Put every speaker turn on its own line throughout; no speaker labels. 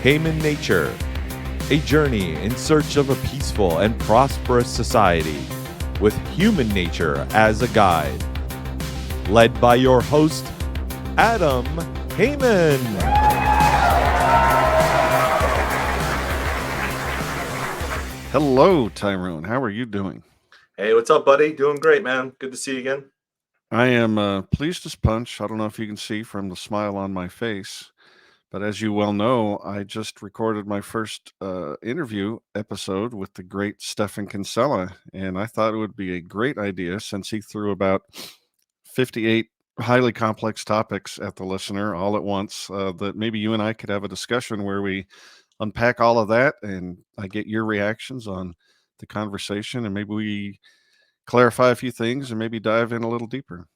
Human Nature, a journey in search of a peaceful and prosperous society with human nature as a guide. Led by your host, Adam Heyman.
Hello, Tyrone. How are you doing?
Hey, what's up, buddy? Doing great, man. Good to see you again.
I am pleased as punch. I don't know if you can see from the smile on my face, but as you well know, I just recorded my first interview episode with the great Stephan Kinsella, and I thought it would be a great idea since he threw about 58 highly complex topics at the listener all at once, that maybe you and I could have a discussion where we unpack all of that and I get your reactions on the conversation, and maybe we clarify a few things and maybe dive in a little deeper.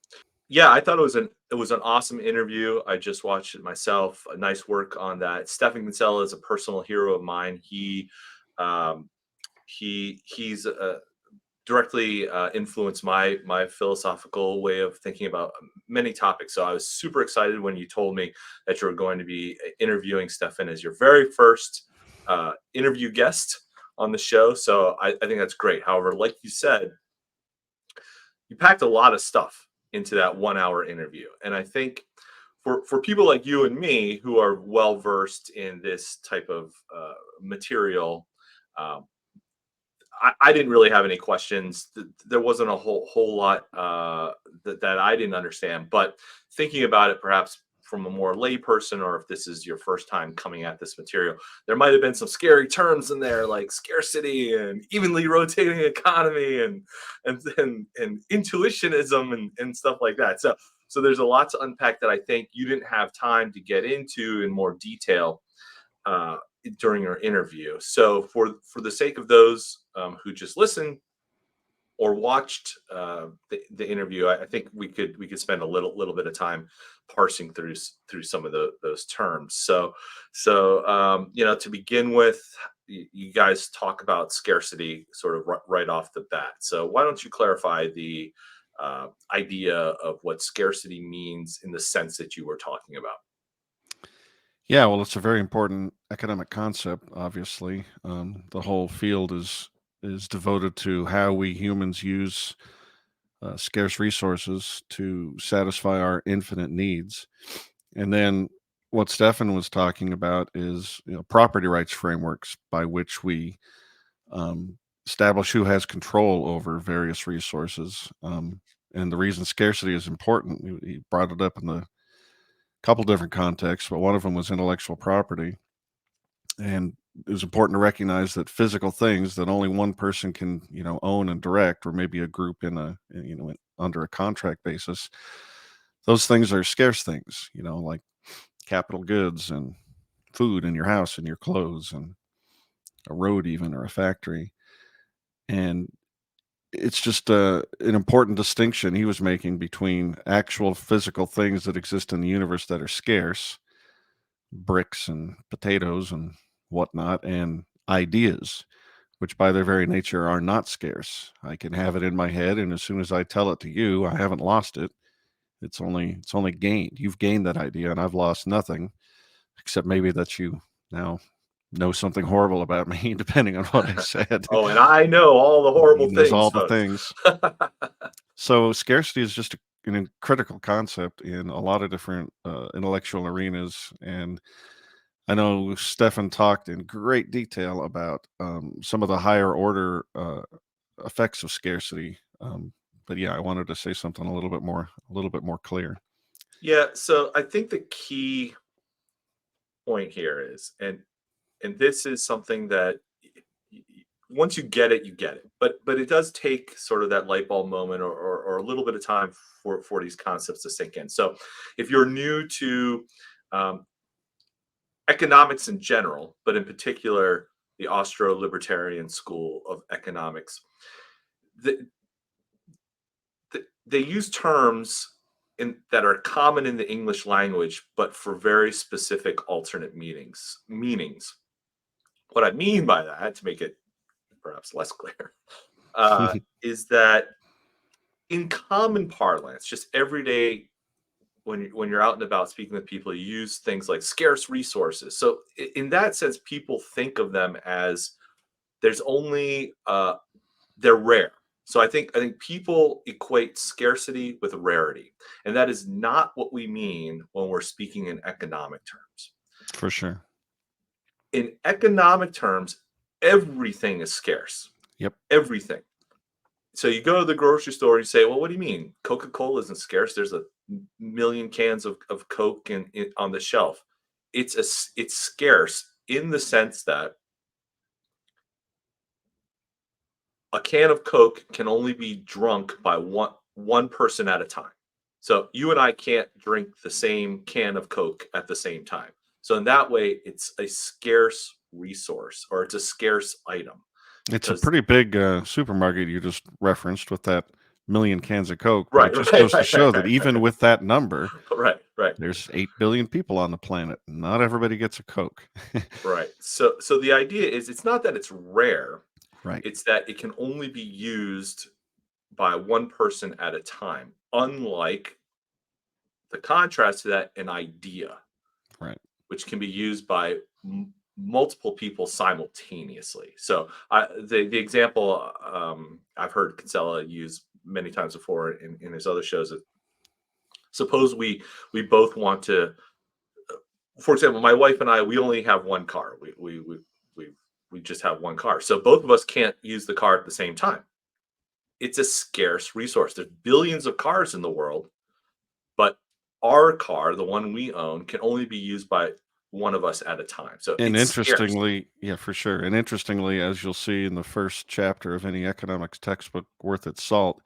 Yeah, I thought it was an awesome interview. I just watched it myself. A nice work on that. Stephan Kinsella is a personal hero of mine. Um, he's directly influenced my philosophical way of thinking about many topics. So I was super excited when you told me that you were going to be interviewing Stephan as your very first interview guest on the show. So I think that's great. However, like you said, you packed a lot of stuff into that 1 hour interview. And I think for people like you and me who are well versed in this type of material, I didn't really have any questions. There wasn't a whole lot that I didn't understand. But thinking about it, perhaps from a more lay person, or if this is your first time coming at this material, there might have been some scary terms in there like scarcity and evenly rotating economy and intuitionism and stuff like that. So there's a lot to unpack that I think you didn't have time to get into in more detail during our interview. So for the sake of those who just listened or watched the interview, I think we could spend a little bit of time parsing through some of those terms. So to begin with, you guys talk about scarcity sort of right off the bat. So why don't you clarify the idea of what scarcity means in the sense that you were talking about?
Yeah, well, it's a very important economic concept. Obviously, the whole field is devoted to how we humans use scarce resources to satisfy our infinite needs. And then what Stephan was talking about is property rights frameworks by which we establish who has control over various resources. And the reason scarcity is important, he brought it up in the couple different contexts, but one of them was intellectual property. And it was important to recognize that physical things that only one person can, own and direct, or maybe a group under a contract basis, those things are scarce things, like capital goods and food in your house and your clothes and a road even, or a factory. And it's just an important distinction he was making between actual physical things that exist in the universe that are scarce, bricks and potatoes and whatnot, and ideas, which by their very nature are not scarce. I can have it in my head, and as soon as I tell it to you, I haven't lost it. It's only gained. You've gained that idea, and I've lost nothing, except maybe that you now know something horrible about me, depending on what I said.
Oh, and I know all the horrible
He knows
things.
all the things. So scarcity is just a critical concept in a lot of different intellectual arenas. And I know Stephan talked in great detail about some of the higher order effects of scarcity. But yeah, I wanted to say something a little bit more clear.
Yeah, so I think the key point here is, and this is something that once you get it, you get it. But it does take sort of that light bulb moment, or a little bit of time for these concepts to sink in. So if you're new to economics in general, but in particular the Austro-libertarian school of economics, they use terms that are common in the English language, but for very specific alternate meanings. What I mean by that, to make it perhaps less clear, is that in common parlance, just everyday when you're out and about speaking with people, you use things like scarce resources. So in that sense, people think of them as there's only they're rare. So I think people equate scarcity with rarity, and that is not what we mean when we're speaking in economic terms.
For sure.
In economic terms, everything is scarce.
Yep.
Everything. So you go to the grocery store and you say, well, what do you mean? Coca-Cola isn't scarce. There's a million cans of Coke on the shelf. It's scarce in the sense that a can of Coke can only be drunk by one person at a time. So you and I can't drink the same can of Coke at the same time. So in that way, it's a scarce resource, or it's a scarce item.
It's a
Because
pretty big supermarket you just referenced with that million cans of Coke. But
right,
it just
right,
goes to
right,
show
right,
that
right,
even with that number,
right, right,
there's 8 billion people on the planet. Not everybody gets a Coke.
right. So the idea is it's not that it's rare,
Right.
it's that it can only be used by one person at a time. Unlike the contrast to that, an idea,
Right.
which can be used by multiple people simultaneously. So the example I've heard Kinsella use many times before in his other shows. Suppose we both want to, for example, my wife and I, we only have one car. We just have one car. So both of us can't use the car at the same time. It's a scarce resource. There's billions of cars in the world, but our car, the one we own, can only be used by one of us at a time. So
And
it's scarce.
interestingly, yeah, for sure. And interestingly, as you'll see in the first chapter of any economics textbook worth its salt,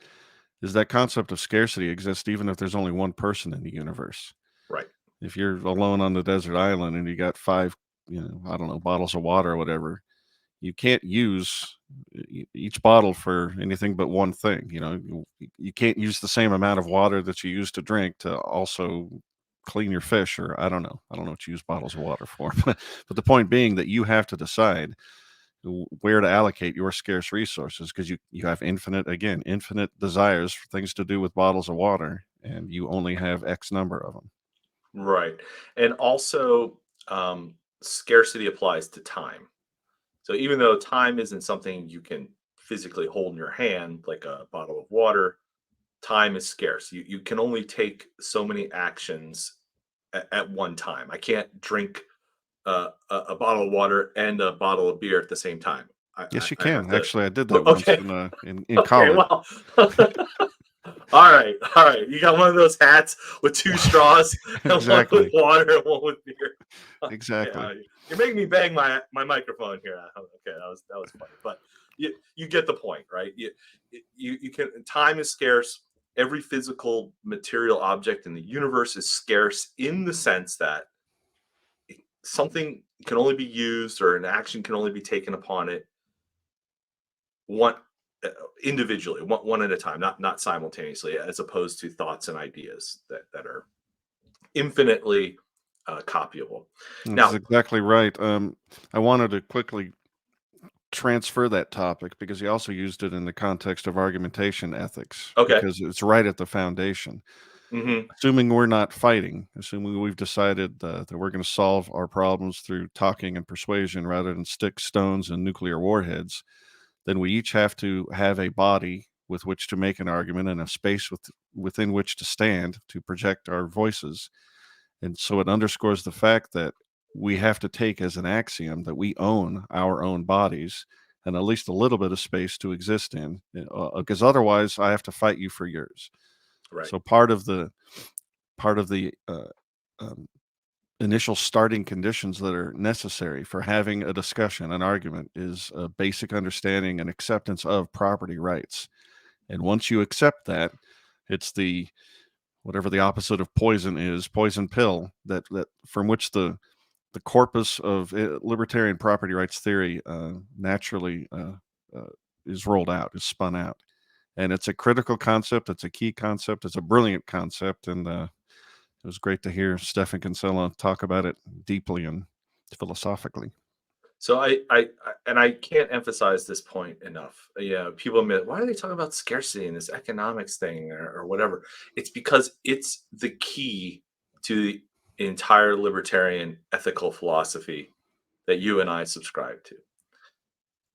is that concept of scarcity exists even if there's only one person in the universe.
Right.
If you're alone on the desert island and you got 5, I don't know, bottles of water or whatever, you can't use each bottle for anything but one thing. You can't use the same amount of water that you use to drink to also clean your fish, or I don't know what you use bottles of water for. But the point being that you have to decide where to allocate your scarce resources, because you have infinite desires for things to do with bottles of water, and you only have X number of them.
Right. And also, scarcity applies to time. So even though time isn't something you can physically hold in your hand, like a bottle of water, time is scarce. You can only take so many actions at one time. I can't drink a bottle of water and a bottle of beer at the same time.
Yes, you
I have
can.
to.
Actually, I did that once
Okay.
in
Okay.
college.
Well. All right. You got one of those hats with 2 straws, and
Exactly.
one with water and one with beer.
Exactly.
Yeah, you're making me bang my microphone here. Okay, that was funny, but you get the point, right? You can. Time is scarce. Every physical material object in the universe is scarce in the sense that something can only be used, or an action can only be taken upon it one individually, one at a time, not simultaneously, as opposed to thoughts and ideas that are infinitely copyable.
That's
Now,
exactly right. I wanted to quickly transfer that topic because he also used it in the context of argumentation ethics,
okay.
because it's right at the foundation.
Hmm.
Assuming we're not fighting, assuming we've decided that we're going to solve our problems through talking and persuasion rather than sticks, stones, and nuclear warheads, then we each have to have a body with which to make an argument and a space within which to stand to project our voices. And so it underscores the fact that we have to take as an axiom that we own our own bodies and at least a little bit of space to exist in, because otherwise I have to fight you for yours.
Right.
So part of the um, initial starting conditions that are necessary for having a discussion, an argument, is a basic understanding and acceptance of property rights. And once you accept that, it's the whatever the opposite of poison is, poison pill, that from which the corpus of libertarian property rights theory naturally is rolled out, is spun out. And it's a critical concept. It's a key concept. It's a brilliant concept. And it was great to hear Stephan Kinsella talk about it deeply and philosophically.
So I can't emphasize this point enough. People admit, why are they talking about scarcity and this economics thing or whatever? It's because it's the key to the entire libertarian ethical philosophy that you and I subscribe to.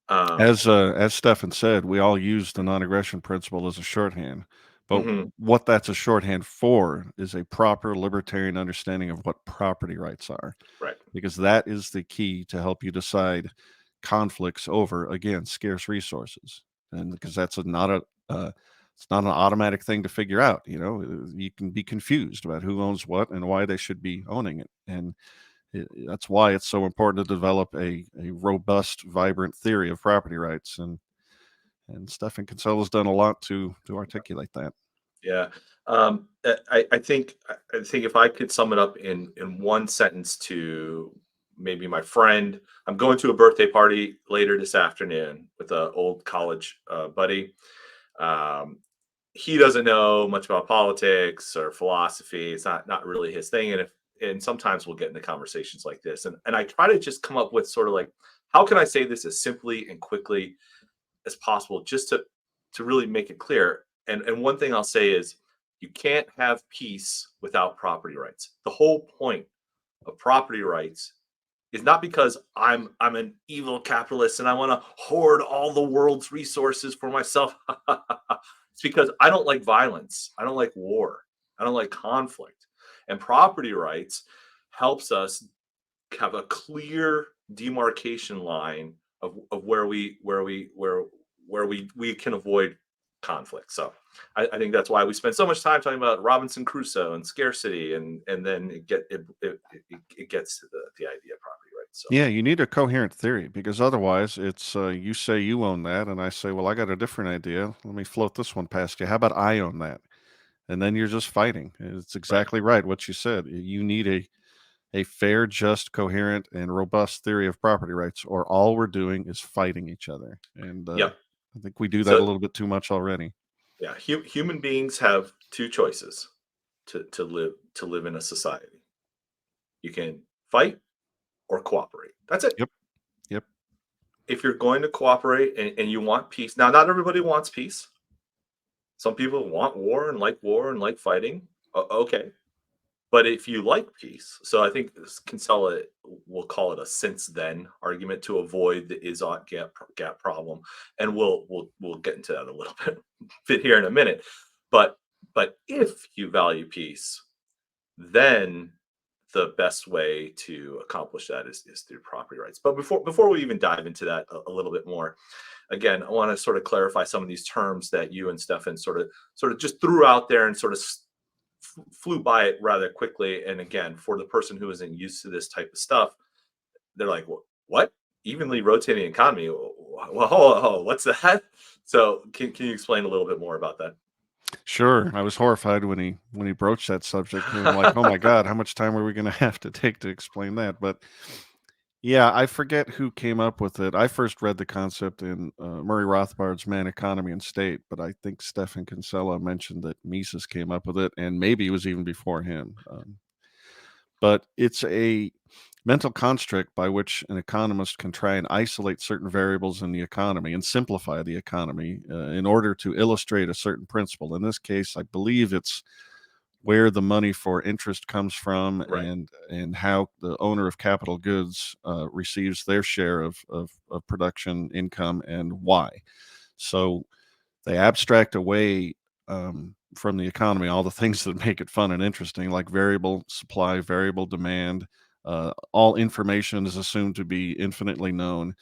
As Stephan said, we all use the non-aggression principle as a shorthand, but
Mhm.
what that's a shorthand for is a proper libertarian understanding of what property rights are,
Right.
because that is the key to help you decide conflicts over, again, scarce resources, and because that's not a it's not an automatic thing to figure out. You can be confused about who owns what and why they should be owning it, and that's why it's so important to develop a robust, vibrant theory of property rights. And Stephan Kinsella's done a lot to articulate that.
Yeah. I think if I could sum it up in one sentence to maybe my friend, I'm going to a birthday party later this afternoon with an old college buddy. Um, he doesn't know much about politics or philosophy. It's not really his thing. And sometimes we'll get into conversations like this. And I try to just come up with sort of like, how can I say this as simply and quickly as possible, just to really make it clear. And one thing I'll say is, you can't have peace without property rights. The whole point of property rights is not because I'm an evil capitalist and I want to hoard all the world's resources for myself. It's because I don't like violence. I don't like war. I don't like conflict. And property rights helps us have a clear demarcation line of where we can avoid conflict. So I think that's why we spend so much time talking about Robinson Crusoe and scarcity, and then it gets to the idea of property rights. So
Yeah, you need a coherent theory, because otherwise it's you say you own that, and I say, well, I got a different idea. Let me float this one past you. How about I own that? And then you're just fighting. It's
right,
exactly right what you said. You need a fair, just, coherent, and robust theory of property rights, or all we're doing is fighting each other. And
yep.
I think we do that a
So
little bit too much already.
yeah, human beings have two choices to live in a society. You can fight or cooperate. That's it.
Yep. Yep.
If you're going to cooperate and you want peace, now not everybody wants peace. Some people want war and like fighting. Okay. But if you like peace, so I think Kinsella will call it a since then argument to avoid the is-ought gap problem, and we'll get into that a little bit here in a minute. But if you value peace, then the best way to accomplish that is through property rights. But before we even dive into that a little bit more, again, I want to sort of clarify some of these terms that you and Stephan sort of just threw out there and sort of flew by it rather quickly. And again, for the person who isn't used to this type of stuff, they're like, what? Evenly rotating economy? Well, what's that? So can you explain a little bit more about that?
Sure. I was horrified when he broached that subject. And I'm like, oh my God, how much time are we going to have to take to explain that? But yeah, I forget who came up with it. I first read the concept in Murray Rothbard's Man, Economy, and State, but I think Stephan Kinsella mentioned that Mises came up with it, and maybe it was even before him. But it's a mental construct by which an economist can try and isolate certain variables in the economy and simplify the economy in order to illustrate a certain principle. In this case, I believe it's where the money for interest comes from,
Right.
and how the owner of capital goods receives their share of production income, and why. So they abstract away from the economy all the things that make it fun and interesting, like variable supply, variable demand. All information is assumed to be infinitely known.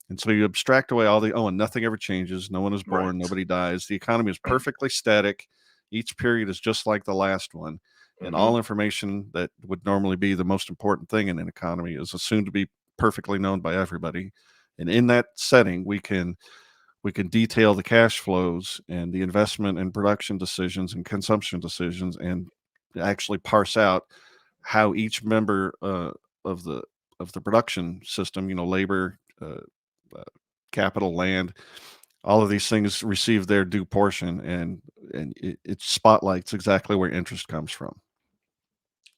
And so you abstract away all and nothing ever changes. No one is
Right.
born. Nobody dies. The economy is perfectly static. Each period is just like the last one. And
Hmm.
all information that would normally be the most important thing in an economy is assumed to be perfectly known by everybody. And in that setting, we can detail the cash flows and the investment and production decisions and consumption decisions, and actually parse out how each member of the production system, labor, uh, capital, land, all of these things receive their due portion, and it spotlights exactly where interest comes from,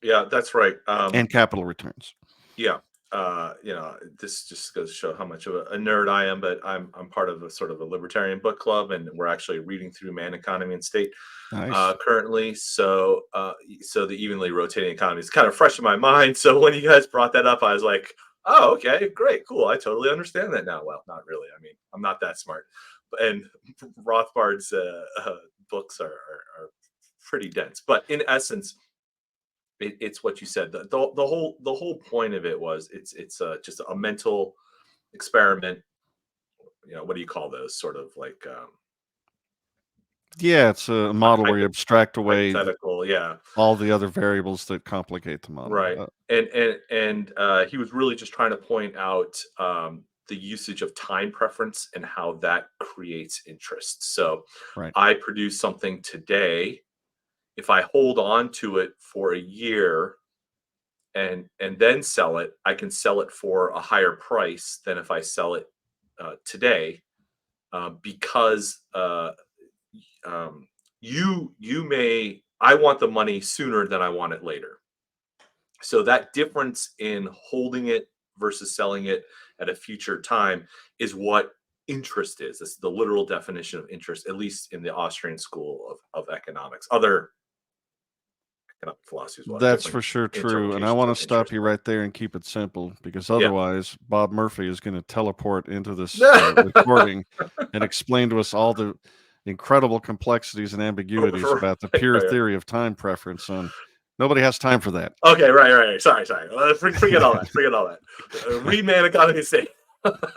Yeah, that's right.
and capital returns.
Yeah. this just goes to show how much of a nerd I am, but I'm part of a sort of a libertarian book club, and we're actually reading through Man, Economy, and State
Nice.
currently. So the evenly rotating economy is kind of fresh in my mind. So when you guys brought that up, I was like, oh, okay, great, cool. I totally understand that now. Well, not really. I mean, I'm not that smart. And Rothbard's books are pretty dense, but in essence, it's what you said. The whole point of it was it's just a mental experiment. What do you call those? Sort of like
Yeah, it's a model where you abstract away
hypothetical. Yeah,
all the other variables that complicate the model.
right. And he was really just trying to point out the usage of time preference and how that creates interest. So
Right.
I produce something today. If I hold on to it for a year and then sell it, I can sell it for a higher price than if I sell it today, because I want the money sooner than I want it later. So that difference in holding it versus selling it at a future time is what interest is. It's the literal definition of interest, at least in the Austrian school of economics. Other economic philosophies will have
That's
different
for sure true. And I
interpretations
want
of
to stop
interest,
you
but-
right there and keep it simple, because
Yeah.
otherwise Bob Murphy is going to teleport into this recording and explain to us all the incredible complexities and ambiguities about the pure
Right.
theory of time preference. And nobody has time for that.
Okay, right. Sorry. Forget all that. Forget all that. Read Man, Economy, State.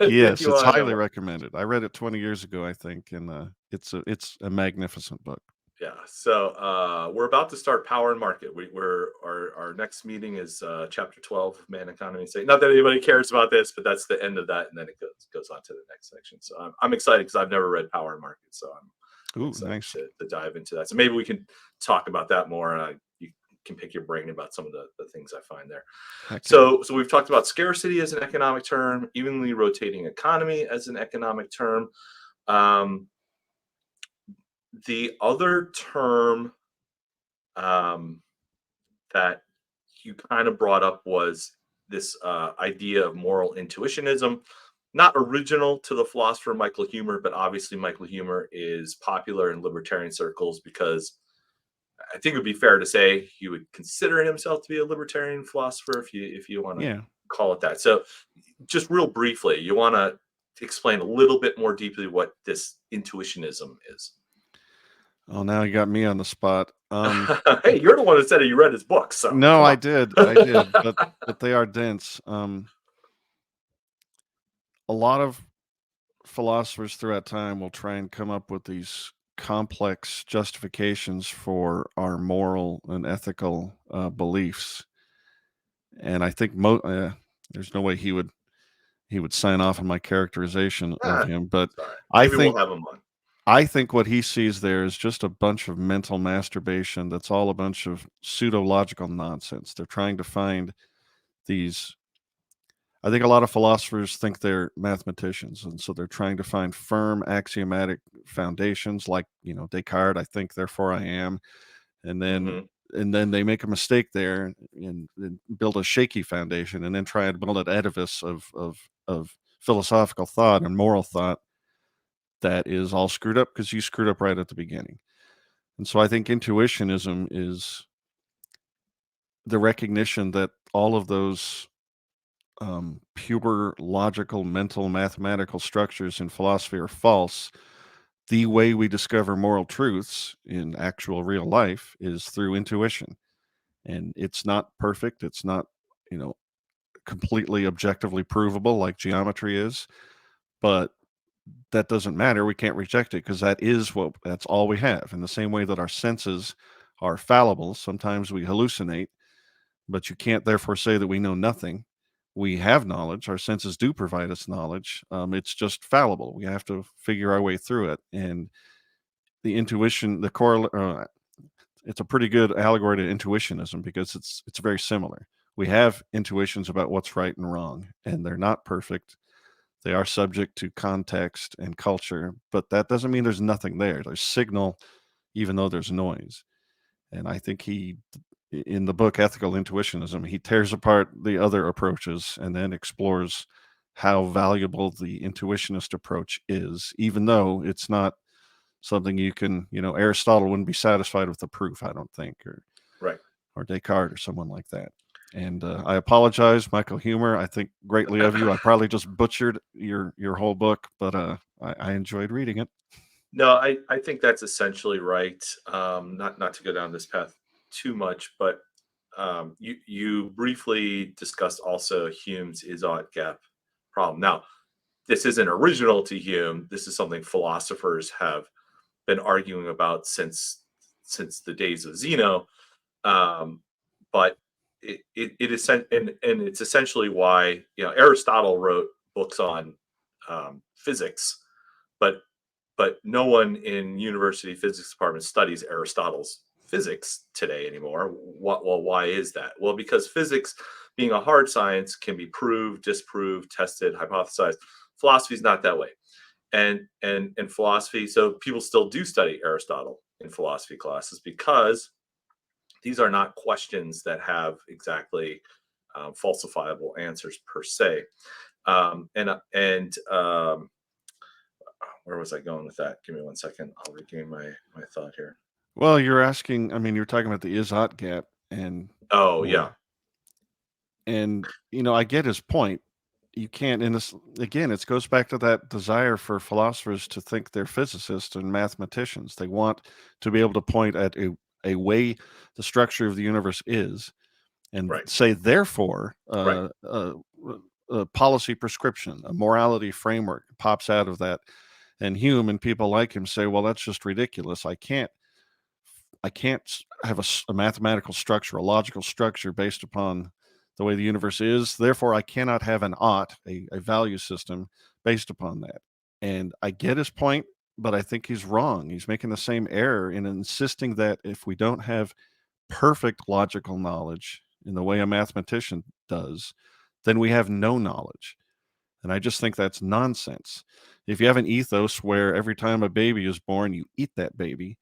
Yes,
You
it's
wanna know
highly
more.
recommended. I read it 20 years ago, I think, and it's a magnificent book.
Yeah. So we're about to start Power and Market. Our next meeting is chapter 12 of Man, Economy, State. Not that anybody cares about this, but that's the end of that, and then it goes on to the next section. So I'm excited because I've never read Power and Market, so I'm excited
Nice.
to dive into that. So maybe we can talk about that more, and you can pick your brain about some of the things I find there.
Heck
So we've talked about scarcity as an economic term, evenly rotating economy as an economic term. The other term that you kind of brought up was this idea of moral intuitionism, not original to the philosopher Michael Huemer, but obviously Michael Huemer is popular in libertarian circles because I think it would be fair to say he would consider himself to be a libertarian philosopher, if you want to
Yeah.
call it that. So just real briefly, you want to explain a little bit more deeply what this intuitionism is.
Oh, now you got me on the spot.
Hey, you're the one that said you read his books. So
No,
come
I
on.
did, but they are dense. A lot of philosophers throughout time will try and come up with these complex justifications for our moral and ethical beliefs, and I think there's no way he would sign off on my characterization of him. But
Sorry.
I
Maybe
think
we'll have him on.
I think what he sees there is just a bunch of mental masturbation. That's all a bunch of pseudo-logical nonsense. They're trying to find these. I think a lot of philosophers think they're mathematicians, and so they're trying to find firm axiomatic foundations, like Descartes. I think, therefore I am, and then they make a mistake there and build a shaky foundation, and then try and build an edifice of philosophical thought and moral thought that is all screwed up because you screwed up right at the beginning. And so I think intuitionism is the recognition that all of those pure logical, mental, mathematical structures in philosophy are false. The way we discover moral truths in actual real life is through intuition. And it's not perfect. It's not, completely objectively provable like geometry is, but that doesn't matter. We can't reject it because that's all we have. In the same way that our senses are fallible, sometimes we hallucinate, but you can't therefore say that we know nothing. We have knowledge. Our senses do provide us knowledge. It's just fallible. We have to figure our way through it. And the intuition, it's a pretty good allegory to intuitionism because it's very similar. We have intuitions about what's right and wrong, and they're not perfect. They are subject to context and culture, but that doesn't mean there's nothing there. There's signal, even though there's noise. And I think he in the book Ethical Intuitionism, he tears apart the other approaches and then explores how valuable the intuitionist approach is, even though it's not something you can, Aristotle wouldn't be satisfied with the proof, I don't think,
Right.
or Descartes or someone like that. And I apologize, Michael Huemer. I think greatly of you. I probably just butchered your whole book, but I enjoyed reading it.
No, I think that's essentially right. Not to go down this path too much, but you briefly discussed also Hume's is-ought gap problem. Now, this isn't original to Hume. This is something philosophers have been arguing about since the days of Zeno. But it is, and it's essentially why Aristotle wrote books on physics, but no one in university physics department studies Aristotle's physics today anymore. Well, why is that? Well, because physics, being a hard science, can be proved, disproved, tested, hypothesized. Philosophy is not that way. And philosophy, so people still do study Aristotle in philosophy classes because these are not questions that have exactly falsifiable answers per se. Where was I going with that? Give me 1 second. I'll regain my thought here.
Well, you're talking about the is-ought gap, and
yeah.
And I get his point. You can't, in this again, it goes back to that desire for philosophers to think they're physicists and mathematicians. They want to be able to point at a way the structure of the universe is, and say, therefore, a policy prescription, a morality framework pops out of that. And Hume and people like him say, well, that's just ridiculous. I can't have a mathematical structure, a logical structure based upon the way the universe is. Therefore, I cannot have an ought, a value system based upon that. And I get his point, but I think he's wrong. He's making the same error in insisting that if we don't have perfect logical knowledge in the way a mathematician does, then we have no knowledge. And I just think that's nonsense. If you have an ethos where every time a baby is born, you eat that baby,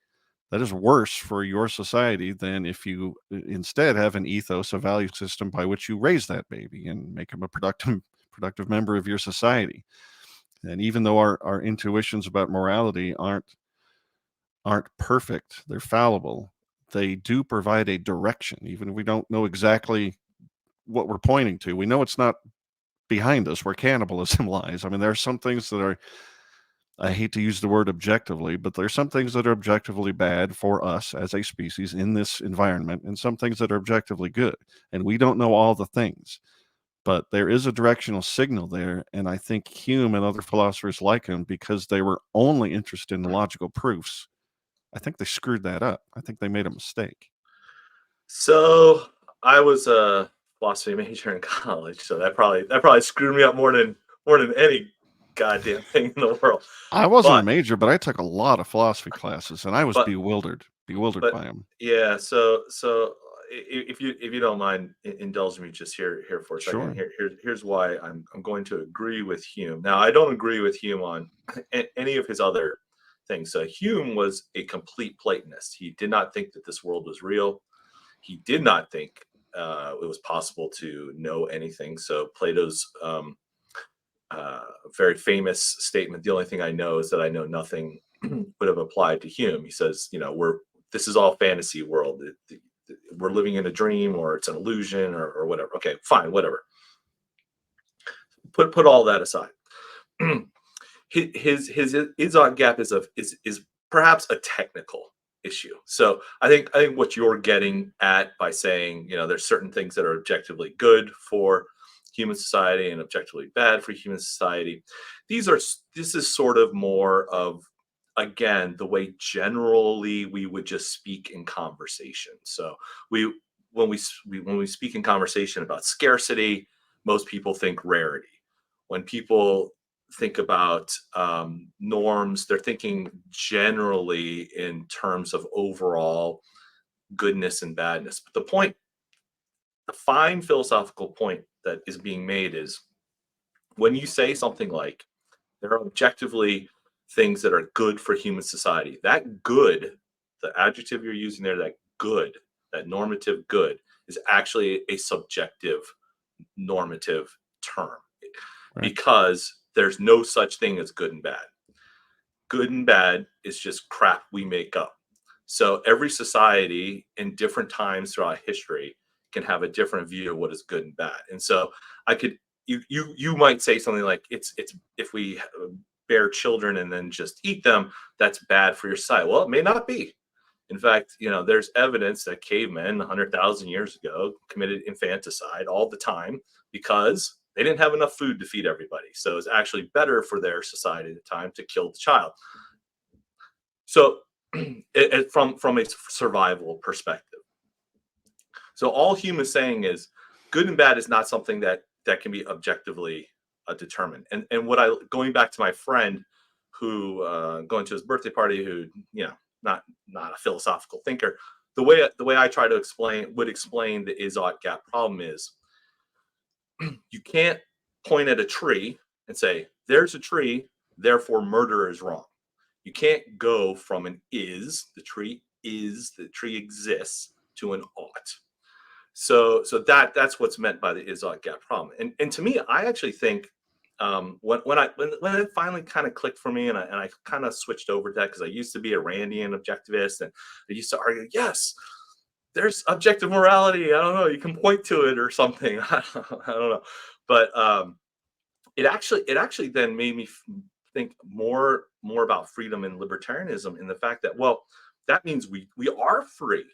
that is worse for your society than if you instead have an ethos, a value system by which you raise that baby and make him a productive member of your society. And even though our intuitions about morality aren't perfect, they're fallible, they do provide a direction, even if we don't know exactly what we're pointing to. We know it's not behind us where cannibalism lies. I mean, there are some things that are, I hate to use the word objectively, but there's some things that are objectively bad for us as a species in this environment, and some things that are objectively good. And we don't know all the things, but there is a directional signal there. And I think Hume and other philosophers like him, because they were only interested in the logical proofs, I think they screwed that up. I think they made a mistake.
So I was a philosophy major in college, so that probably screwed me up more than any goddamn thing in the world.
I wasn't a major, but I took a lot of philosophy classes, and I was bewildered by them.
Yeah. So if you don't mind indulging me just here for a second, here's why I'm going to agree with Hume. Now, I don't agree with Hume on any of his other things. So Hume was a complete Platonist. He did not think that this world was real. He did not think it was possible to know anything. So Plato's very famous statement, "The only thing I know is that I know nothing," would have applied to Hume. He says, this is all fantasy world. We're living in a dream, or it's an illusion, or whatever. Okay, fine, whatever. Put all that aside. His is-ought gap is perhaps a technical issue. So I think what you're getting at by saying, there's certain things that are objectively good for human society and objectively bad for human society. This is sort of more of, again, the way generally we would just speak in conversation. So when we speak in conversation about scarcity, most people think rarity. When people think about norms, they're thinking generally in terms of overall goodness and badness. But the fine philosophical point that is being made is, when you say something like, there are objectively things that are good for human society, that good, the adjective you're using there, that good, that normative good is actually a subjective normative term, because there's no such thing as good and bad. Good and bad is just crap we make up. So every society in different times throughout history can have a different view of what is good and bad. And so you might say something like, it's if we bear children and then just eat them, that's bad for your society. Well, it may not be. In fact, there's evidence that cavemen 100,000 years ago committed infanticide all the time because they didn't have enough food to feed everybody. So it's actually better for their society at the time to kill the child. So from a survival perspective. So all humans saying is good and bad is not something that can be objectively determined. And going back to my friend who going to his birthday party, who not a philosophical thinker, the way I try to explain the is-ought gap problem is, you can't point at a tree and say there's a tree, therefore murder is wrong. You can't go from an the tree exists, to an ought. So that's what's meant by the is-ought gap problem. And to me, I actually think when it finally kind of clicked for me, and I kind of switched over to that, because I used to be a Randian objectivist, and I used to argue, yes, there's objective morality. I don't know, you can point to it or something. I don't know, but it actually then made me think more about freedom and libertarianism, in the fact that, well, that means we are free,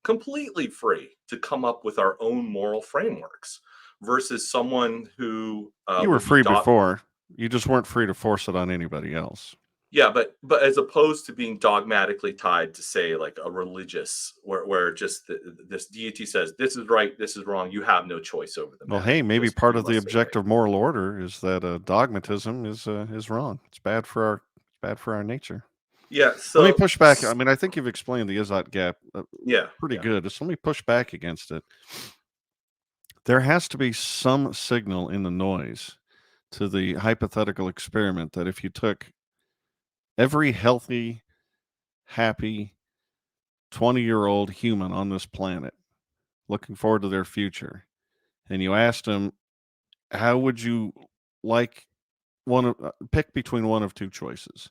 completely free, to come up with our own moral frameworks, versus someone who
you were free before. You just weren't free to force it on anybody else.
Yeah, but as opposed to being dogmatically tied to, say, like a religious, where just this deity says this is right, this is wrong, you have no choice over them.
Well, hey, maybe part of the objective moral order is that dogmatism is wrong. It's bad for our nature.
Yeah. So
let me push back. I mean, I think you've explained the is-ought gap pretty good. Just let me push back against it. There has to be some signal in the noise to the hypothetical experiment that if you took every healthy, happy 20-year-old human on this planet looking forward to their future, and you asked them, how would you like pick between one of two choices?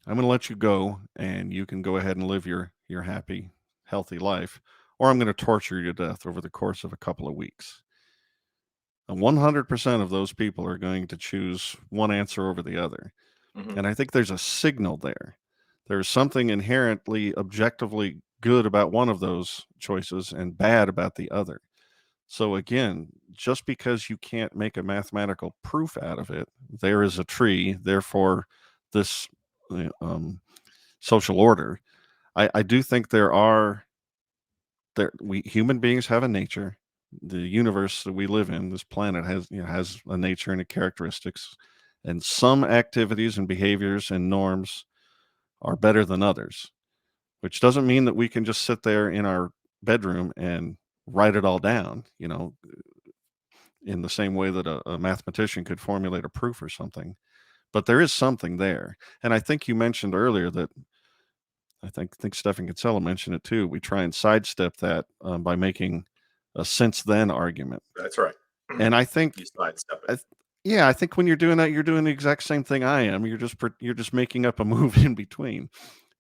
I'm going to let you go, and you can go ahead and live your happy, healthy life, or I'm going to torture you to death over the course of a couple of weeks. And 100% of those people are going to choose one answer over the other. Mm-hmm. And I think there's a signal there. There's something inherently, objectively good about one of those choices and bad about the other. So again, just because you can't make a mathematical proof out of it, there is a tree, therefore this social order. I do think we human beings have a nature. The universe that we live in, this planet, has a nature and a characteristics, and some activities and behaviors and norms are better than others, which doesn't mean that we can just sit there in our bedroom and write it all down, in the same way that a mathematician could formulate a proof or something. But there is something there. And I think you mentioned earlier that, I think Stephan Kinsella mentioned it too, we try and sidestep that by making a since-then argument.
That's right.
And I think
you sidestep it.
I think when you're doing that, you're doing the exact same thing I am. You're just making up a move in between.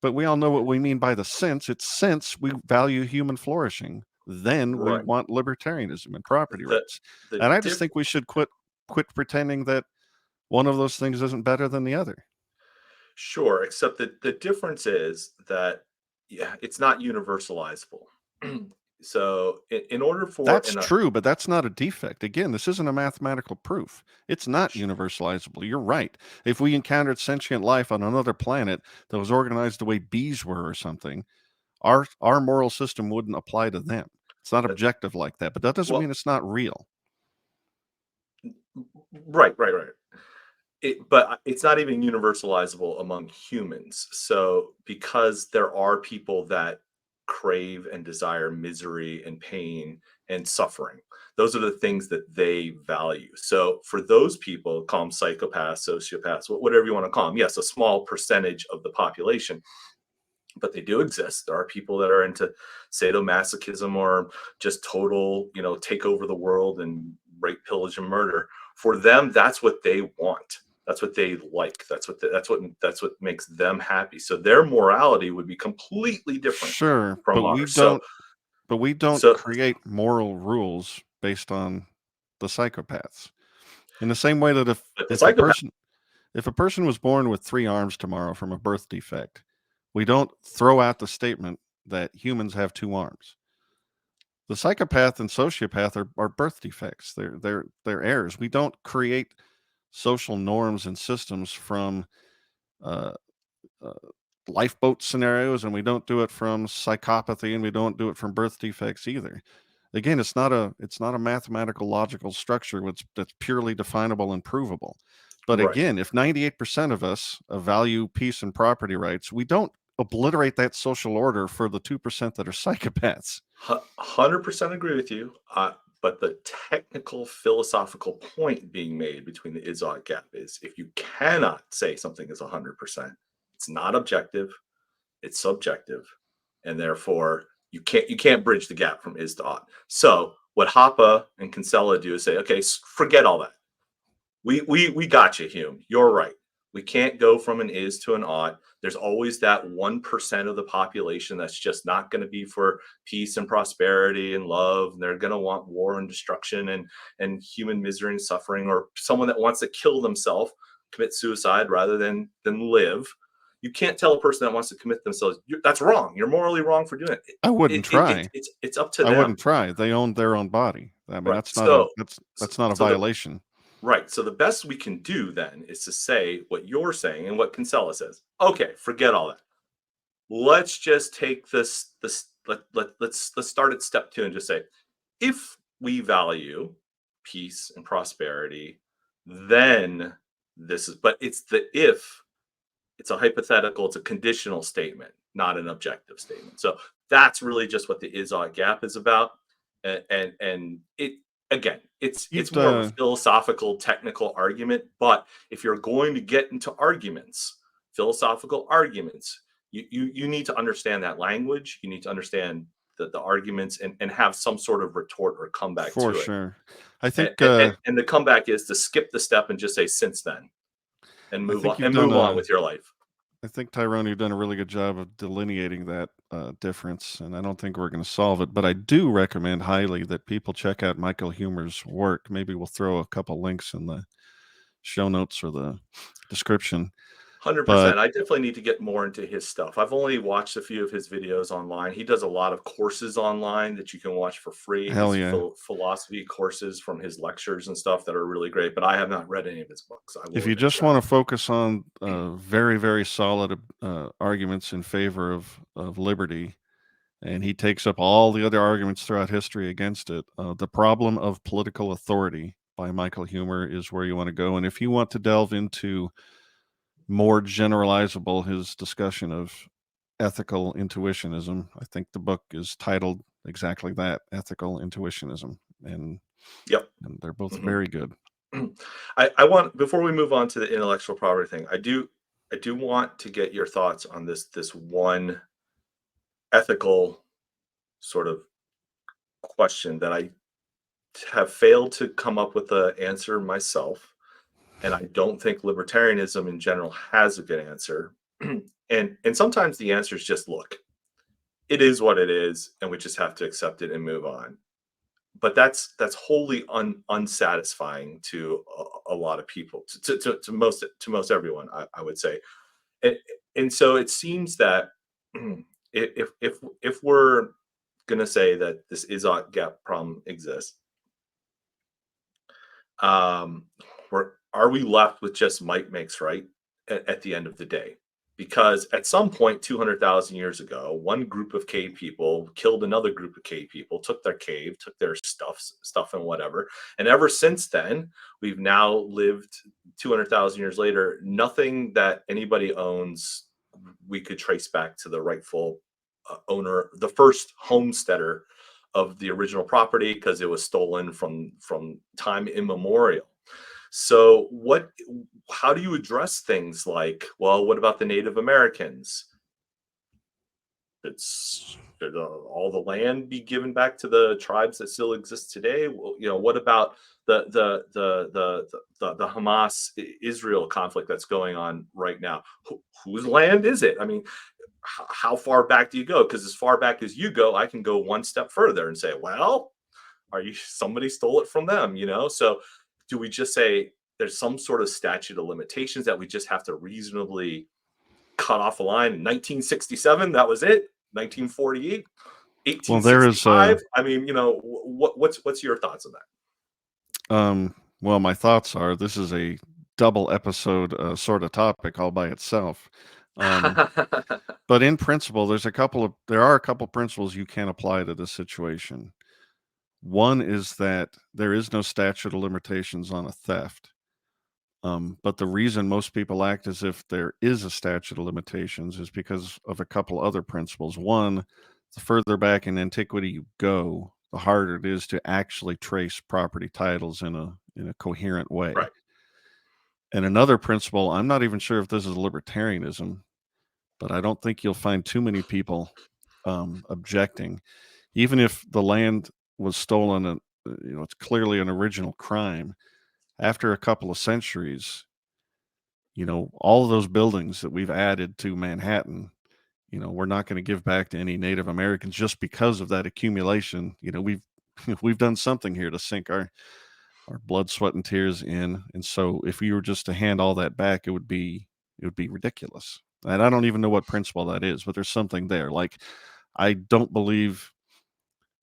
But we all know what we mean by the since. It's since we value human flourishing, then we want libertarianism and property rights. And I just think we should quit pretending that one of those things isn't better than the other.
Sure, except that the difference is that, it's not universalizable. So in order for...
That's true, but that's not a defect. Again, this isn't a mathematical proof. It's not universalizable. You're right. If we encountered sentient life on another planet that was organized the way bees were or something, our moral system wouldn't apply to them. It's not objective like that, but that doesn't mean it's not real.
Right. But it's not even universalizable among humans. So because there are people that crave and desire misery and pain and suffering, those are the things that they value. So for those people, call them psychopaths, sociopaths, whatever you want to call them, yes, a small percentage of the population, but they do exist. There are people that are into sadomasochism or just total, take over the world and rape, pillage, and murder. For them, that's what they want. That's what they like. That's what makes them happy. So their morality would be completely different
Sure,
from
but we
ours. So
don't
so
create moral rules based on the psychopaths. In the same way that
but the psychopath,
if a person was born with 3 arms tomorrow from a birth defect, we don't throw out the statement that humans have 2 arms. The psychopath and sociopath are birth defects. They're errors. We don't create social norms and systems from uh, uh, lifeboat scenarios, and we don't do it from psychopathy, and we don't do it from birth defects either. Again, it's not a mathematical logical structure that's purely definable and provable. But
right.
again, if 98% of us value peace and property rights, we don't obliterate that social order for the 2% that are psychopaths.
100% agree with you. But the technical philosophical point being made between the is-ought gap is if you cannot say something is 100%, it's not objective, it's subjective, and therefore you can't bridge the gap from is to ought. So what Hoppe and Kinsella do is say, okay, forget all that. We got you, Hume. You're right. We can't go from an is to an ought. There's always that 1% of the population that's just not going to be for peace and prosperity and love. And they're going to want war and destruction and human misery and suffering, or someone that wants to kill themselves, commit suicide rather than live. You can't tell a person that wants to commit themselves, that's wrong. You're morally wrong for doing it.
I wouldn't try.
It's up to them.
I wouldn't try. They own their own body. I mean,
Right.
that's not a violation.
Right. So the best we can do then is to say what you're saying and what Kinsella says. Okay, forget all that. Let's just take let's start at step 2 and just say, if we value peace and prosperity, then this is, but it's a hypothetical, it's a conditional statement, not an objective statement. So that's really just what the is-ought gap is about. And it, again, it's more of a philosophical, technical argument. But if you're going to get into arguments, philosophical arguments, you need to understand that language. You need to understand the arguments and have some sort of retort or comeback to it.
For sure. I think
and the comeback is to skip the step and just say since then and move on with your life.
I think, Tyrone, you've done a really good job of delineating that difference, and I don't think we're going to solve it. But I do recommend highly that people check out Michael Huemer's work. Maybe we'll throw a couple links in the show notes or the description.
100%. I definitely need to get more into his stuff. I've only watched a few of his videos online. He does a lot of courses online that you can watch for free.
Hell yeah.
Philosophy courses from his lectures and stuff that are really great, but I have not read any of his books.
If you just want to focus on very, very solid arguments in favor of liberty, and he takes up all the other arguments throughout history against it, The Problem of Political Authority by Michael Huemer is where you want to go. And if you want to delve into more generalizable, his discussion of ethical intuitionism, I think the book is titled exactly that, Ethical Intuitionism. And they're both very good.
I want, before we move on to the intellectual property thing, I do want to get your thoughts on this one ethical sort of question that I have failed to come up with an answer myself. And I don't think libertarianism in general has a good answer. And sometimes the answer is just, look, it is what it is, and we just have to accept it and move on. But that's wholly unsatisfying to a lot of people, to most everyone, I would say. And so it seems that if we're going to say that this is-ought gap problem exists, are we left with just might makes right at the end of the day? Because at some point 200,000 years ago, one group of cave people killed another group of cave people, took their cave, took their stuff and whatever. And ever since then, we've now lived 200,000 years later. Nothing that anybody owns we could trace back to the rightful owner, the first homesteader of the original property, because it was stolen from time immemorial. So how do you address things like, well, what about the Native Americans? should all the land be given back to the tribes that still exist today? Well, what about the Hamas Israel conflict that's going on right now? Whose land is it? I mean, how far back do you go? Because as far back as you go, I can go one step further and say, well, somebody stole it from them? So do we just say there's some sort of statute of limitations that we just have to reasonably cut off a line? In 1967, that was it. 1948,
Well, there is
1865. I mean, what's your thoughts on that?
well, my thoughts are this is a double episode sort of topic all by itself. But in principle, there are a couple principles you can apply to this situation. One is that there is no statute of limitations on a theft. But the reason most people act as if there is a statute of limitations is because of a couple other principles. One, the further back in antiquity you go, the harder it is to actually trace property titles in a coherent way.
Right.
And another principle, I'm not even sure if this is libertarianism, but I don't think you'll find too many people objecting. Even if the land was stolen, it's clearly an original crime. After a couple of centuries, all of those buildings that we've added to Manhattan, we're not going to give back to any Native Americans just because of that accumulation. We've done something here to sink our blood, sweat, and tears in. And so if we were just to hand all that back, it would be ridiculous. And I don't even know what principle that is, but there's something there. Like, I don't believe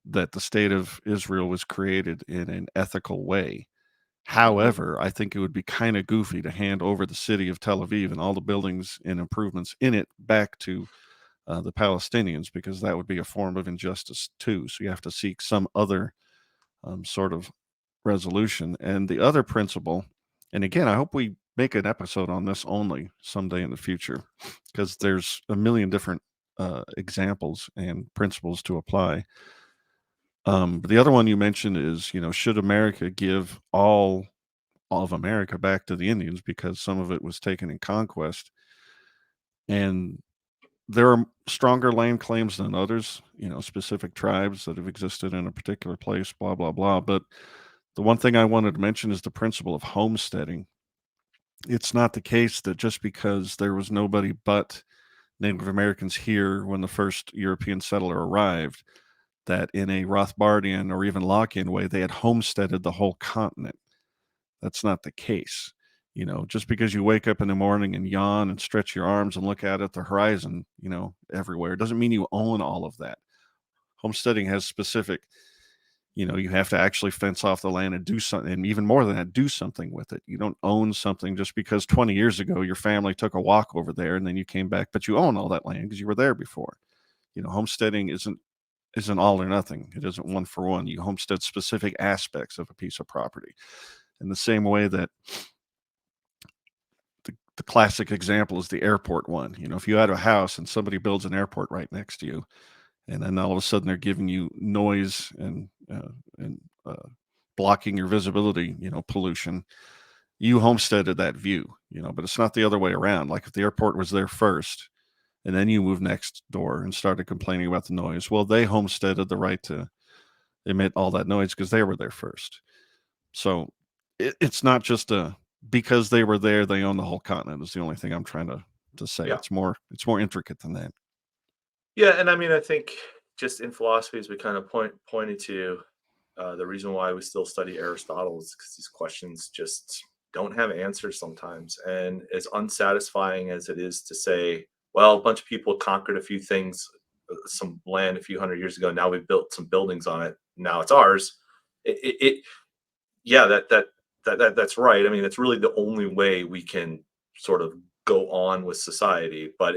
that the state of Israel was created in an ethical way. However, I think it would be kind of goofy to hand over the city of Tel Aviv and all the buildings and improvements in it back to the Palestinians, because that would be a form of injustice too. So you have to seek some other sort of resolution. And the other principle, and again, I hope we make an episode on this only someday in the future, because there's a million different examples and principles to apply. But the other one you mentioned is, should America give all of America back to the Indians because some of it was taken in conquest? And there are stronger land claims than others, specific tribes that have existed in a particular place, blah, blah, blah. But the one thing I wanted to mention is the principle of homesteading. It's not the case that just because there was nobody but Native Americans here when the first European settler arrived, that in a Rothbardian or even Lockean way, they had homesteaded the whole continent. That's not the case. Just because you wake up in the morning and yawn and stretch your arms and look out at the horizon, everywhere, doesn't mean you own all of that. Homesteading has specific, you have to actually fence off the land and do something, and even more than that, do something with it. You don't own something just because 20 years ago your family took a walk over there and then you came back, but you own all that land because you were there before. Homesteading isn't all or nothing. It isn't one for one. You homestead specific aspects of a piece of property. In the same way that the classic example is the airport one. If you had a house and somebody builds an airport right next to you, and then all of a sudden they're giving you noise and blocking your visibility, pollution, you homesteaded that view, but it's not the other way around. Like if the airport was there first, and then you moved next door and started complaining about the noise, well, they homesteaded the right to emit all that noise because they were there first. So it's not just because they were there, they own the whole continent is the only thing I'm trying to say. Yeah. It's more intricate than that.
Yeah, and I mean, I think just in philosophy, as we kind of pointed to, the reason why we still study Aristotle is because these questions just don't have answers sometimes. And as unsatisfying as it is to say, well, a bunch of people conquered a few things, some land a few hundred years ago. Now we've built some buildings on it. Now it's ours. That's right. I mean, it's really the only way we can sort of go on with society. But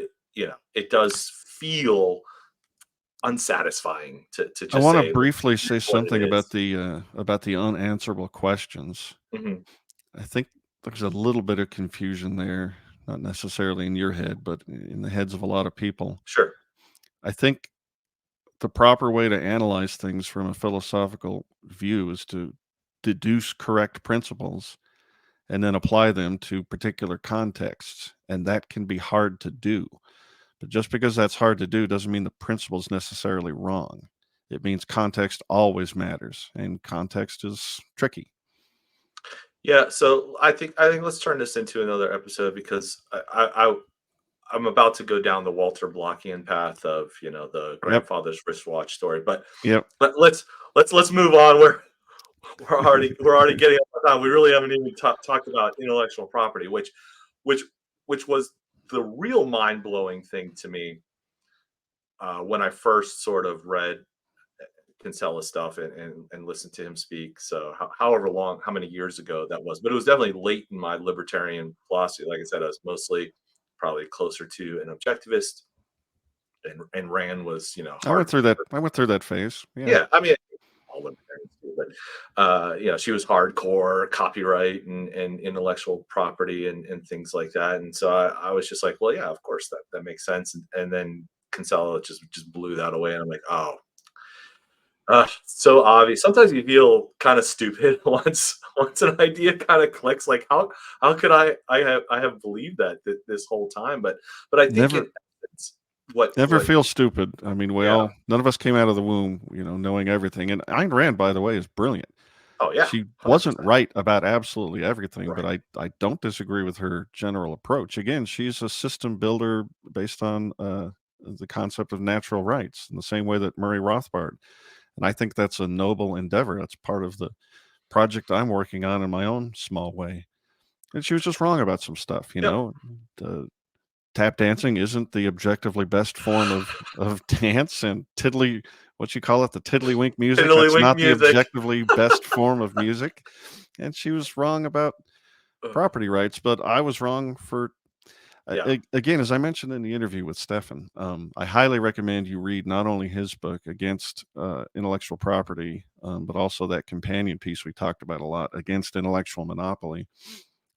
it does feel unsatisfying to just.
I want to briefly say something about the unanswerable questions.
Mm-hmm.
I think there's a little bit of confusion there. Not necessarily in your head, but in the heads of a lot of people.
Sure.
I think the proper way to analyze things from a philosophical view is to deduce correct principles and then apply them to particular contexts. And that can be hard to do But just because that's hard to do doesn't mean the principle is necessarily wrong. It means context always matters, and context is tricky.
Yeah, so I think let's turn this into another episode because I'm about to go down the Walter Blockian path of the
Yep.
grandfather's wristwatch story, but
Yep.
let's move on. We're already getting up on time. We really haven't even talked about intellectual property, which which was the real mind blowing thing to me when I first sort of read Kinsella stuff and listened to him speak. So how many years ago that was, but it was definitely late in my libertarian philosophy. Like I said, I was mostly probably closer to an objectivist, and Rand was
I went
hard.
through that. I went through that phase. Yeah.
Yeah, I mean, all libertarians do, but she was hardcore copyright and intellectual property and things like that. And so I was just like, well, yeah, of course that makes sense. And then Kinsella just blew that away, and I'm like, oh, so obvious. Sometimes you feel kind of stupid once an idea kind of clicks. Like how could I have believed that this whole time? But I think
Never,
it's what
never feel stupid. I mean,
yeah.
none of us came out of the womb, knowing everything. And Ayn Rand, by the way, is brilliant.
Oh yeah,
She
100%.
wasn't right about absolutely everything, but
Right.
I don't disagree with her general approach. Again, she's a system builder based on the concept of natural rights in the same way that Murray Rothbard. And I think that's a noble endeavor. That's part of the project I'm working on in my own small way. And she was just wrong about some stuff,
Yep.
Tap dancing isn't the objectively best form of dance, and the tiddlywink music. That's
Tiddlywink
not the
music.
objectively best form of music. And she was wrong about property rights, but I was wrong for
Yeah.
again, as I mentioned in the interview with Stephan. I highly recommend you read not only his book Against Intellectual Property, but also that companion piece we talked about a lot, Against Intellectual Monopoly.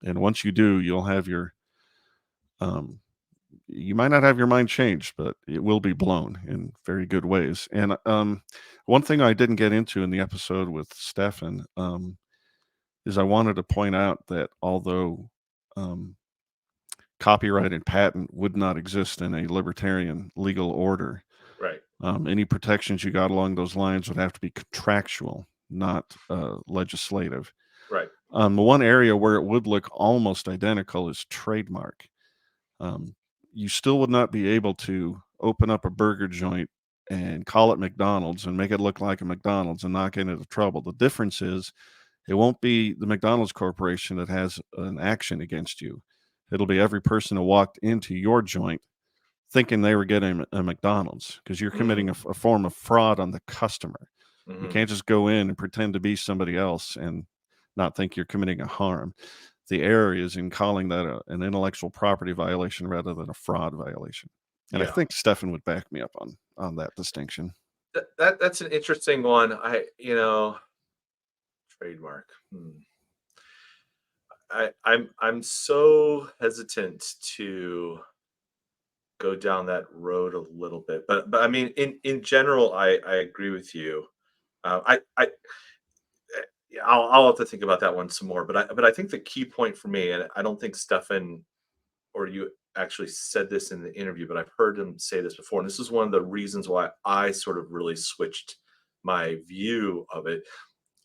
And once you do, you'll have you might not have your mind changed, but it will be blown in very good ways. And one thing I didn't get into in the episode with Stephan is I wanted to point out that although copyright and patent would not exist in a libertarian legal order,
Right.
any protections you got along those lines would have to be contractual, not legislative.
Right.
The one area where it would look almost identical is trademark. You still would not be able to open up a burger joint and call it McDonald's and make it look like a McDonald's and not get into trouble. The difference is it won't be the McDonald's corporation that has an action against you. It'll be every person who walked into your joint thinking they were getting a McDonald's, because you're committing a form of fraud on the customer. You can't just go in and pretend to be somebody else and not think you're committing a harm. The error is in calling that an intellectual property violation rather than a fraud violation. And I think Stephan would back me up on that distinction.
That's an interesting one. Trademark. I'm so hesitant to go down that road a little bit, but I mean, in general, I agree with you. I'll have to think about that one some more. But I think the key point for me, and I don't think Stephan or you actually said this in the interview, but I've heard him say this before, and this is one of the reasons why I sort of really switched my view of it,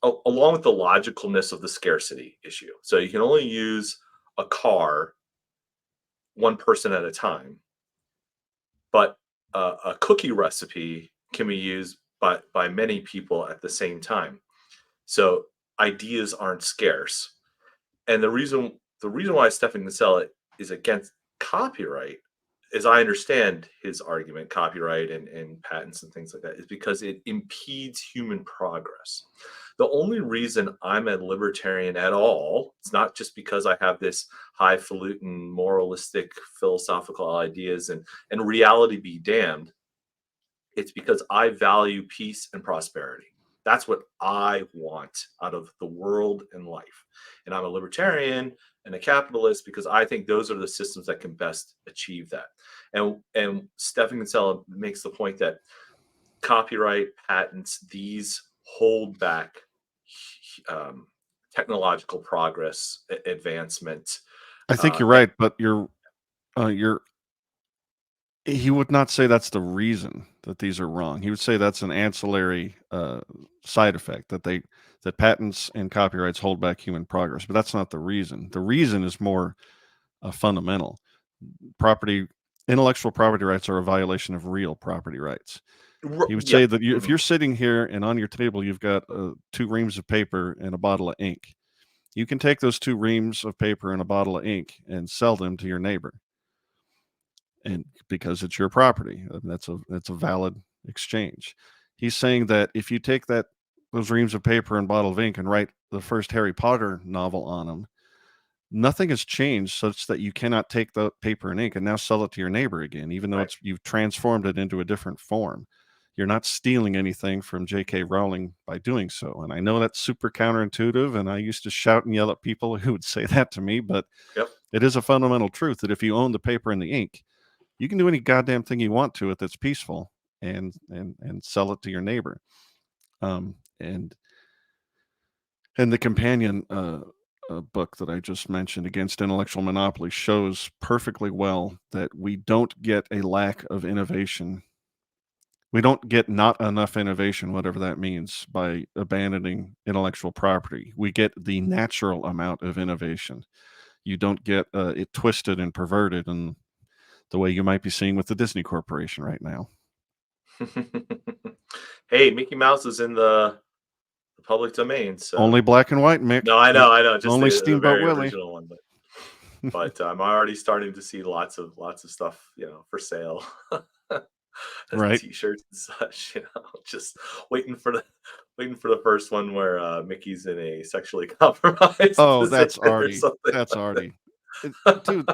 along with the logicalness of the scarcity issue. So you can only use a car one person at a time, but a cookie recipe can be used by many people at the same time. So ideas aren't scarce. And the reason why Stephan Kinsella is against copyright, as I understand his argument, copyright and patents and things like that, is because it impedes human progress. The only reason I'm a libertarian at all, it's not just because I have this highfalutin, moralistic, philosophical ideas and reality be damned. It's because I value peace and prosperity. That's what I want out of the world and life. And I'm a libertarian and a capitalist because I think those are the systems that can best achieve that. And Stephan Kinsella makes the point that copyright, patents, these hold back technological progress, advancement.
I think you're right, but He would not say that's the reason that these are wrong. He would say that's an ancillary side effect, that patents and copyrights hold back human progress. But that's not the reason. The reason is more fundamental. Intellectual property rights are a violation of real property rights. He would say that if you're sitting here and on your table you've got 2 reams of paper and a bottle of ink, you can take those 2 reams of paper and a bottle of ink and sell them to your neighbor, and because it's your property, that's a valid exchange. He's saying that if you take those reams of paper and bottle of ink and write the first Harry Potter novel on them, nothing has changed such that you cannot take the paper and ink and now sell it to your neighbor again, even though you've transformed it into a different form. You're not stealing anything from J.K. Rowling by doing so. And I know that's super counterintuitive, and I used to shout and yell at people who would say that to me, but it is a fundamental truth that if you own the paper and the ink, you can do any goddamn thing you want to it that's peaceful and sell it to your neighbor. And the companion book that I just mentioned, Against Intellectual Monopoly, shows perfectly well that we don't get a lack of innovation. We don't get not enough innovation, whatever that means, by abandoning intellectual property. We get the natural amount of innovation. You don't get it twisted and perverted in the way you might be seeing with the Disney Corporation right now.
Hey, Mickey Mouse is in the public domain, so
only black and white, Mick.
No, I know. Just
only
the
Steamboat
very
Willie.
Original one, but I'm already starting to see lots of stuff, for sale.
Right.
T-shirts and such, just waiting for the first one where Mickey's in a sexually compromised.
Oh, that's arty. That's arty. Dude,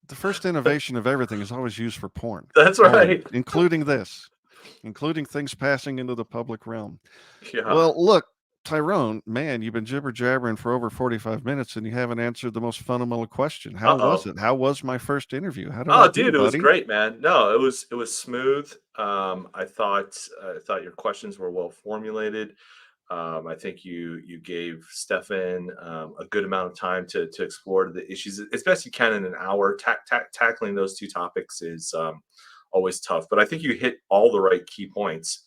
the first innovation of everything is always used for porn.
That's right.
Including things passing into the public realm.
Yeah.
Well, look, Tyrone, man, you've been jibber jabbering for over 45 minutes and you haven't answered the most fundamental question. How was it? How was my first interview? How did I do,
dude, it was
buddy?
great, man. No, it was smooth. I thought your questions were well formulated. I think you gave Stephan a good amount of time to explore the issues as best you can in an hour. Tackling those 2 topics is always tough, but I think you hit all the right key points.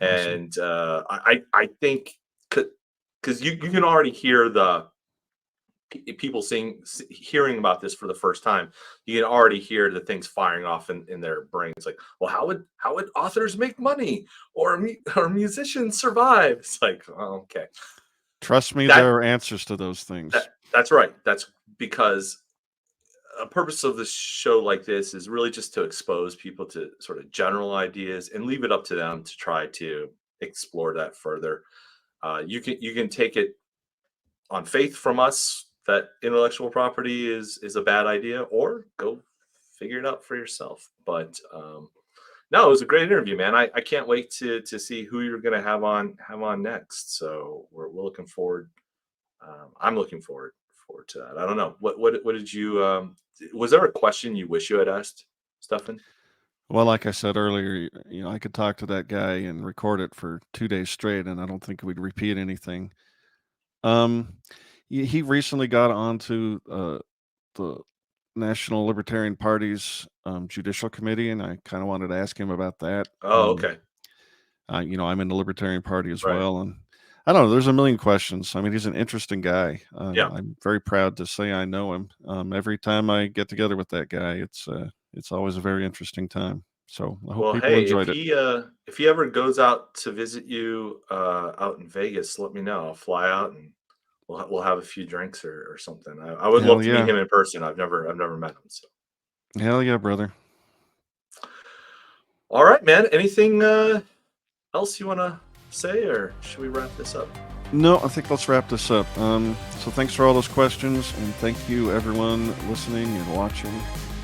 Awesome. And I think because you can already hear the people hearing about this for the first time. You can already hear the things firing off in their brains, like, well, how would authors make money or musicians survive? It's like, oh, okay,
trust me, there are answers to those things.
That's right. That's because a purpose of this show like this is really just to expose people to sort of general ideas and leave it up to them to try to explore that further. You can take it on faith from us that intellectual property is a bad idea, or go figure it out for yourself. But no, it was a great interview, man. I can't wait to see who you're going to have on next. So we're looking forward. I'm looking forward to that. I don't know. What did you? Was there a question you wish you had asked, Stephan?
Well, like I said earlier, I could talk to that guy and record it for 2 days straight, and I don't think we'd repeat anything. He recently got onto the National Libertarian Party's Judicial Committee, and I kind of wanted to ask him about that.
Oh, okay.
I'm in the Libertarian Party as well, and I don't know. There's a million questions. I mean, he's an interesting guy. I'm very proud to say I know him. Every time I get together with that guy, it's always a very interesting time. So I hope people enjoyed it.
If he ever goes out to visit you out in Vegas, let me know. I'll fly out and we'll have a few drinks or something. I would love to meet him in person. I've never met him. So.
Hell yeah, brother.
All right, man. Anything else you want to say, or should we wrap this up?
No, I think let's wrap this up. So thanks for all those questions, and thank you everyone listening and watching,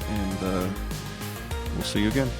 and we'll see you again.